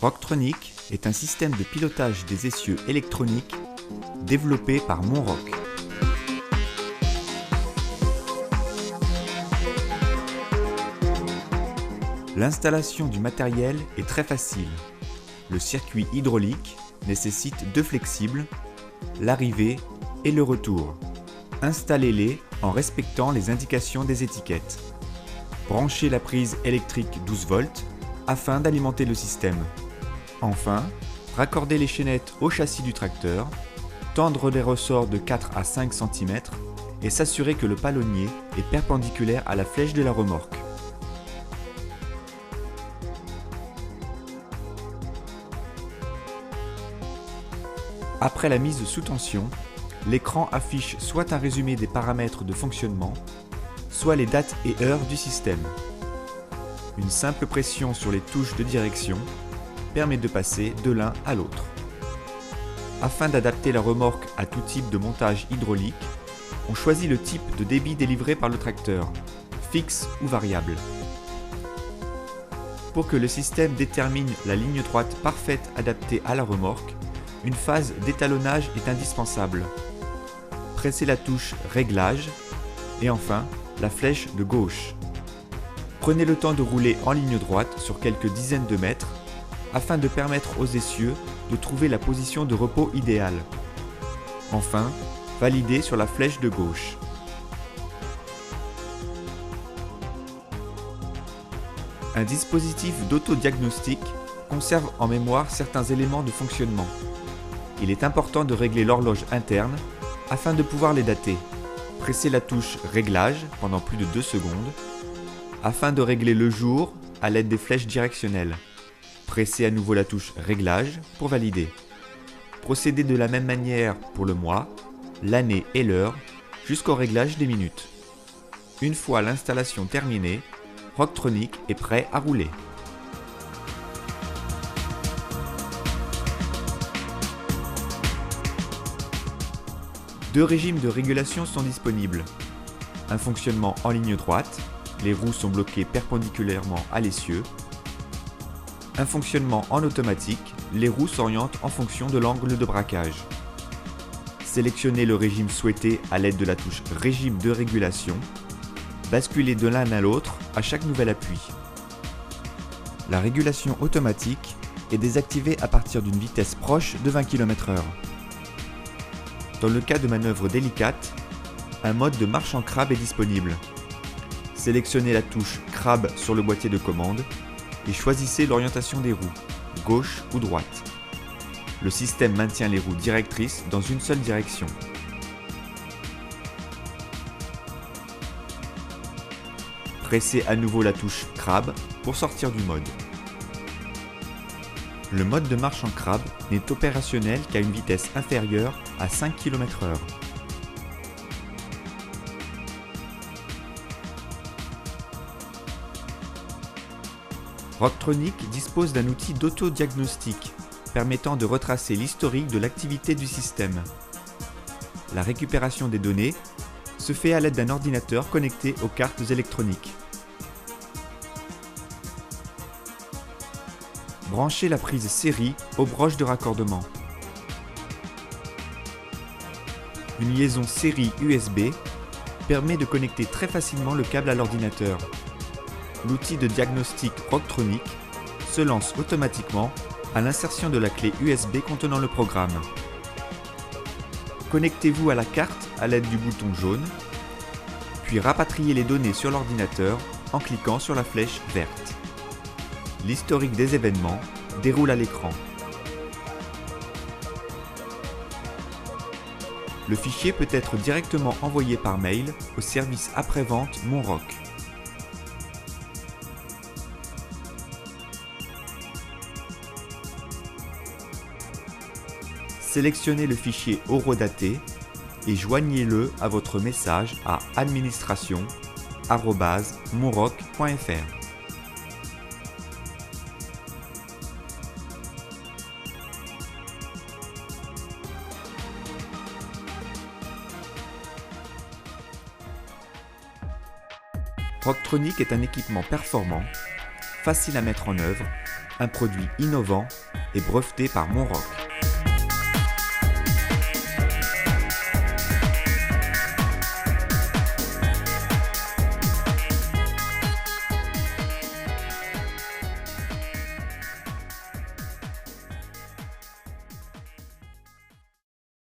Rocktronic est un système de pilotage des essieux électroniques développé par Monroc. L'installation du matériel est très facile. Le circuit hydraulique nécessite deux flexibles, l'arrivée et le retour. Installez-les en respectant les indications des étiquettes. Branchez la prise électrique 12 volts afin d'alimenter le système. Enfin, raccordez les chaînettes au châssis du tracteur, tendre les ressorts de 4 à 5 cm et s'assurer que le palonnier est perpendiculaire à la flèche de la remorque. Après la mise sous tension, l'écran affiche soit un résumé des paramètres de fonctionnement, soit les dates et heures du système. Une simple pression sur les touches de direction permet de passer de l'un à l'autre. Afin d'adapter la remorque à tout type de montage hydraulique, on choisit le type de débit délivré par le tracteur, fixe ou variable. Pour que le système détermine la ligne droite parfaite adaptée à la remorque, une phase d'étalonnage est indispensable. Pressez la touche Réglage et enfin la flèche de gauche. Prenez le temps de rouler en ligne droite sur quelques dizaines de mètres afin de permettre aux essieux de trouver la position de repos idéale. Enfin, validez sur la flèche de gauche. Un dispositif d'autodiagnostic conserve en mémoire certains éléments de fonctionnement. Il est important de régler l'horloge interne afin de pouvoir les dater. Pressez la touche Réglage pendant plus de 2 secondes afin de régler le jour à l'aide des flèches directionnelles. Pressez à nouveau la touche Réglage pour valider. Procédez de la même manière pour le mois, l'année et l'heure jusqu'au réglage des minutes. Une fois l'installation terminée, Rocktronic est prêt à rouler. Deux régimes de régulation sont disponibles. Un fonctionnement en ligne droite, les roues sont bloquées perpendiculairement à l'essieu. Un fonctionnement en automatique, les roues s'orientent en fonction de l'angle de braquage. Sélectionnez le régime souhaité à l'aide de la touche Régime de régulation. Basculez de l'un à l'autre à chaque nouvel appui. La régulation automatique est désactivée à partir d'une vitesse proche de 20 km/h. Dans le cas de manœuvres délicates, un mode de marche en crabe est disponible. Sélectionnez la touche Crabe sur le boîtier de commande et choisissez l'orientation des roues, gauche ou droite. Le système maintient les roues directrices dans une seule direction. Pressez à nouveau la touche Crabe pour sortir du mode. Le mode de marche en crabe n'est opérationnel qu'à une vitesse inférieure à 5 km/h. Rocktronic dispose d'un outil d'autodiagnostic permettant de retracer l'historique de l'activité du système. La récupération des données se fait à l'aide d'un ordinateur connecté aux cartes électroniques. Branchez la prise série aux broches de raccordement. Une liaison série USB permet de connecter très facilement le câble à l'ordinateur. L'outil de diagnostic Rocktronic se lance automatiquement à l'insertion de la clé USB contenant le programme. Connectez-vous à la carte à l'aide du bouton jaune, puis rapatriez les données sur l'ordinateur en cliquant sur la flèche verte. L'historique des événements déroule à l'écran. Le fichier peut être directement envoyé par mail au service après-vente Monroc. Sélectionnez le fichier horodaté et joignez-le à votre message à administration@monroc.fr. Rocktronic est un équipement performant, facile à mettre en œuvre un produit innovant et breveté par Monroc.